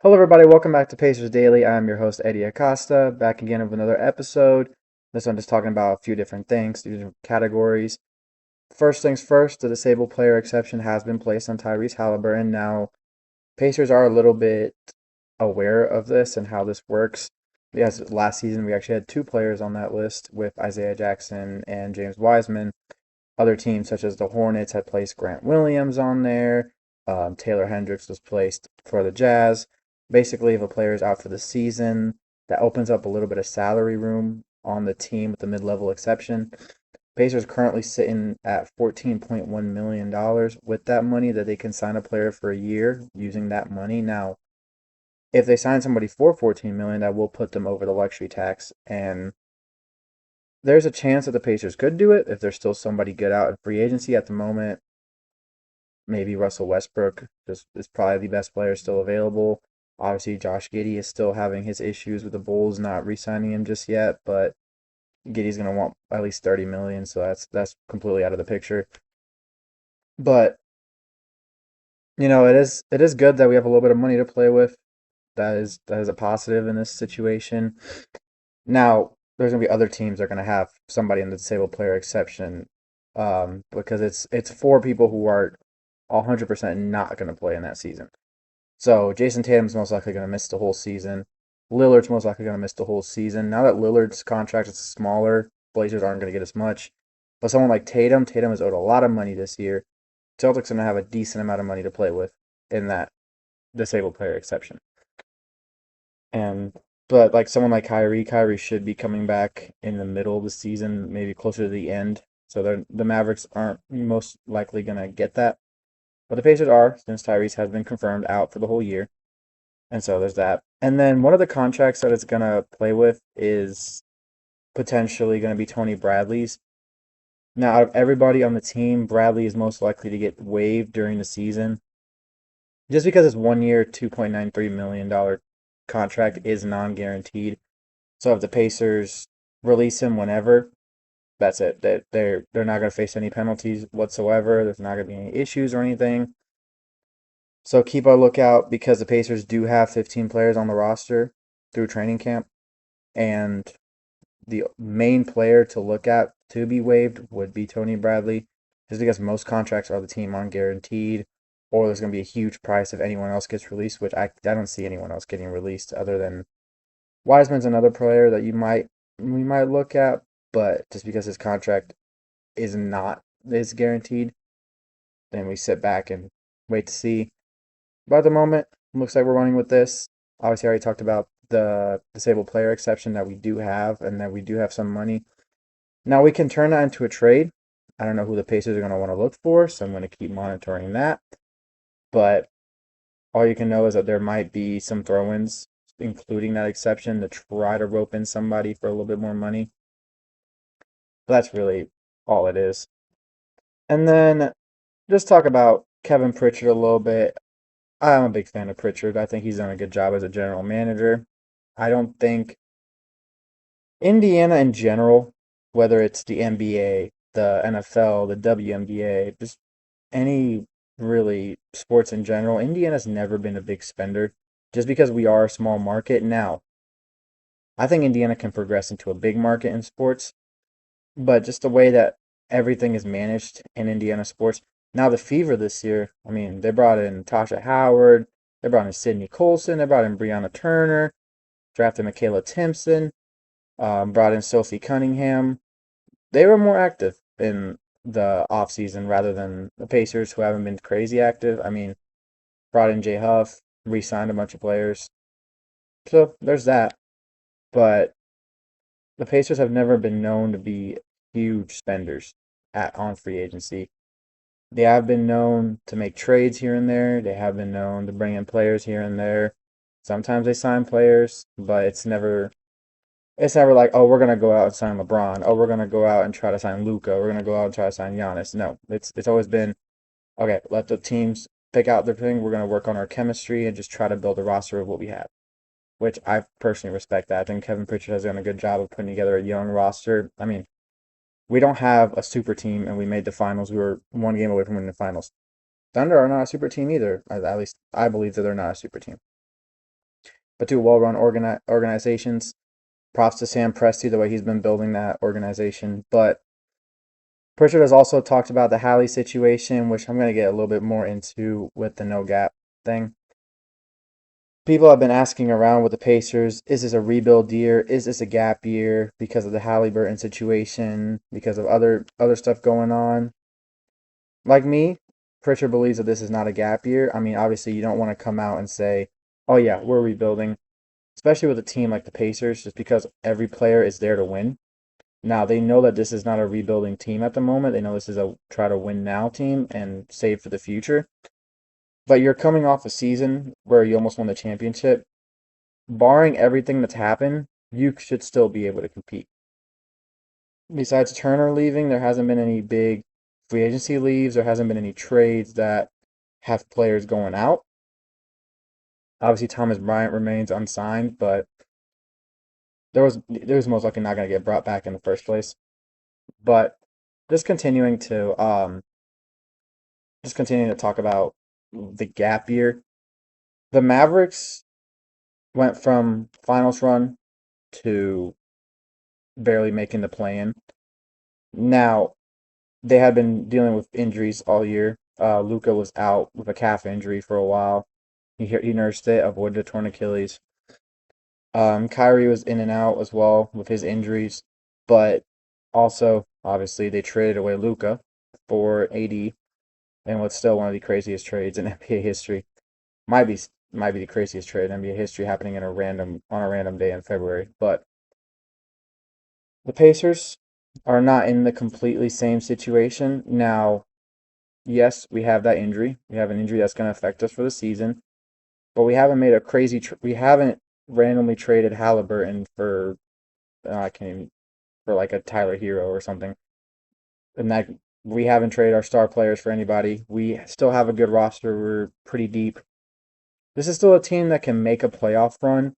Hello, everybody. Welcome back to Pacers Daily. I'm your host, Hery Acosta, back again with another episode. This one just talking about a few different things, different categories. First things first, the disabled player exception has been placed on Tyrese Halliburton. Now, Pacers are a little bit aware of this and how this works. Yes, last season we actually had two players on that list with Isaiah Jackson and James Wiseman. Other teams, such as the Hornets, had placed Grant Williams on there. Taylor Hendricks was placed for the Jazz. Basically, if a player is out for the season, that opens up a little bit of salary room on the team with the mid-level exception. Pacers currently sitting at $14.1 million with that money that they can sign a player for a year using that money. Now, if they sign somebody for $14 million, that will put them over the luxury tax, and there's a chance that the Pacers could do it if there's still somebody good out in free agency at the moment. Maybe Russell Westbrook is probably the best player still available. Obviously, Josh Giddey is still having his issues with the Bulls not re-signing him just yet, but Giddey's going to want at least 30 million, so that's completely out of the picture. But it is good that we have a little bit of money to play with. That is a positive in this situation. Now, there's going to be other teams that are going to have somebody in the disabled player exception, because it's for people who are 100% not going to play in that season. So Jason Tatum's most likely going to miss the whole season. Lillard's most likely going to miss the whole season. Now that Lillard's contract is smaller, Blazers aren't going to get as much. But someone like Tatum is owed a lot of money this year. Celtics are going to have a decent amount of money to play with in that disabled player exception. And but like someone like Kyrie should be coming back in the middle of the season, maybe closer to the end. So the Mavericks aren't most likely going to get that. But the Pacers are, since Tyrese has been confirmed out for the whole year. And so there's that. And then one of the contracts that it's going to play with is potentially going to be Tony Bradley's. Now, out of everybody on the team, Bradley is most likely to get waived during the season. Just because his 1 year, $2.93 million contract is non guaranteed. So if the Pacers release him whenever, that's it. They're not going to face any penalties whatsoever. There's not going to be any issues or anything. So keep a lookout because the Pacers do have 15 players on the roster through training camp, and the main player to look at to be waived would be Tony Bradley, just because most contracts are the team on guaranteed, or there's going to be a huge price if anyone else gets released, which I don't see anyone else getting released other than Wiseman's another player that we might look at, but just because his contract is guaranteed, then we sit back and wait to see. But at the moment, looks like we're running with this. Obviously, I already talked about the disabled player exception that we do have, and that we do have some money. Now we can turn that into a trade. I don't know who the Pacers are going to want to look for, so I'm going to keep monitoring that. But all you can know is that there might be some throw-ins, including that exception, to try to rope in somebody for a little bit more money. But that's really all it is. And then just talk about Kevin Pritchard a little bit. I'm a big fan of Pritchard. I think he's done a good job as a general manager. I don't think Indiana in general, whether it's the NBA, the NFL, the WNBA, just any really sports in general, Indiana's never been a big spender just because we are a small market. Now, I think Indiana can progress into a big market in sports, but just the way that everything is managed in Indiana sports. Now the Fever this year, I mean, they brought in Tasha Howard, they brought in Sydney Colson, they brought in Breonna Turner, drafted Michaela Timpson, brought in Sophie Cunningham. They were more active in the offseason rather than the Pacers, who haven't been crazy active. I mean, brought in Jay Huff, re-signed a bunch of players. So there's that. But the Pacers have never been known to be huge spenders on free agency. They have been known to make trades here and there. They have been known to bring in players here and there. Sometimes they sign players, but it's never like, oh, we're gonna go out and sign LeBron. Oh, we're gonna go out and try to sign Luka. We're gonna go out and try to sign Giannis. No, it's always been okay. Let the teams pick out their thing. We're gonna work on our chemistry and just try to build a roster of what we have, which I personally respect that. I think Kevin Pritchard has done a good job of putting together a young roster. I mean, we don't have a super team, and we made the finals. We were one game away from winning the finals. Thunder are not a super team either. At least I believe that they're not a super team. but two well-run organizations. Props to Sam Presti, the way he's been building that organization. But Pritchard has also talked about the Hallie situation, which I'm going to get a little bit more into with the no gap thing. People have been asking around with the Pacers, is this a rebuild year? Is this a gap year because of the Halliburton situation, because of other stuff going on? Like me, Pritchard believes that this is not a gap year. I mean, obviously you don't want to come out and say, "Oh yeah, we're rebuilding," especially with a team like the Pacers, just because every player is there to win. Now they know that this is not a rebuilding team at the moment. They know this is a try to win now team and save for the future. But you're coming off a season where you almost won the championship. Barring everything that's happened, you should still be able to compete. Besides Turner leaving, there hasn't been any big free agency leaves. There hasn't been any trades that have players going out. Obviously, Thomas Bryant remains unsigned, but there was most likely not going to get brought back in the first place. But just continuing to talk about the gap year, the Mavericks went from finals run to barely making the play-in. Now they had been dealing with injuries all year. Luka was out with a calf injury for a while. He nursed it, avoided a torn Achilles. Kyrie was in and out as well with his injuries, but also obviously they traded away Luka for AD, and what's still one of the craziest trades in NBA history. Might be might be the craziest trade in NBA history happening on a random day in February. But the Pacers are not in the completely same situation now. Yes, we have that injury. We have an injury that's going to affect us for the season, but we haven't made a we haven't randomly traded Halliburton for I can't even for like a Tyler Hero or something. And that we haven't traded our star players for anybody. We still have a good roster. We're pretty deep. This is still a team that can make a playoff run.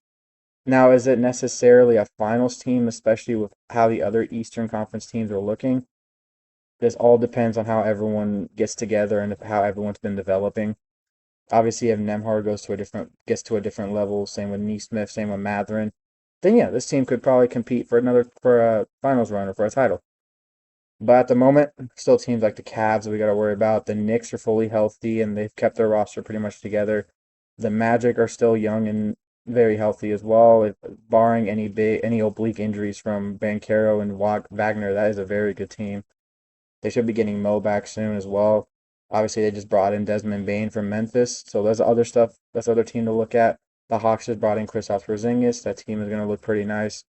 Now, is it necessarily a finals team, especially with how the other Eastern Conference teams are looking? This all depends on how everyone gets together and how everyone's been developing. Obviously, if Nemhard gets to a different level, same with Neesmith, same with Matherin, then yeah, this team could probably compete for a finals run or for a title. But at the moment, still teams like the Cavs that we got to worry about. The Knicks are fully healthy and they've kept their roster pretty much together. The Magic are still young and very healthy as well. Barring any oblique injuries from Banchero and Wagner, that is a very good team. They should be getting Mo back soon as well. Obviously, they just brought in Desmond Bane from Memphis, so there's other stuff. That's other team to look at. The Hawks just brought in Kristaps Porzingis. That team is going to look pretty nice.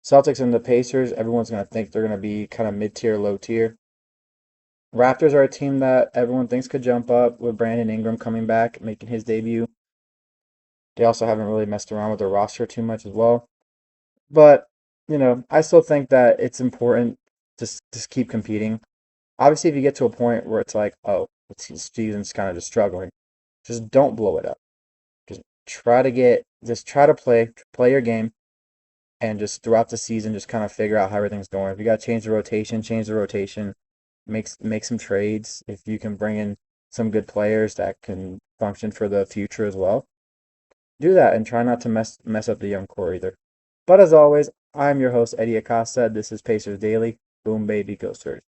Celtics and the Pacers, everyone's going to think they're going to be kind of mid-tier, low-tier. Raptors are a team that everyone thinks could jump up with Brandon Ingram coming back, making his debut. They also haven't really messed around with their roster too much as well. But, I still think that it's important to just keep competing. Obviously, if you get to a point where it's like, oh, the season's kind of just struggling, just don't blow it up. Just try to play your game, and just throughout the season, just kind of figure out how everything's going. If you got to change the rotation, change the rotation. Make some trades. If you can bring in some good players that can function for the future as well, do that and try not to mess up the young core either. But as always, I'm your host, Hery Acosta. This is Pacers Daily. Boom, baby, go Surge.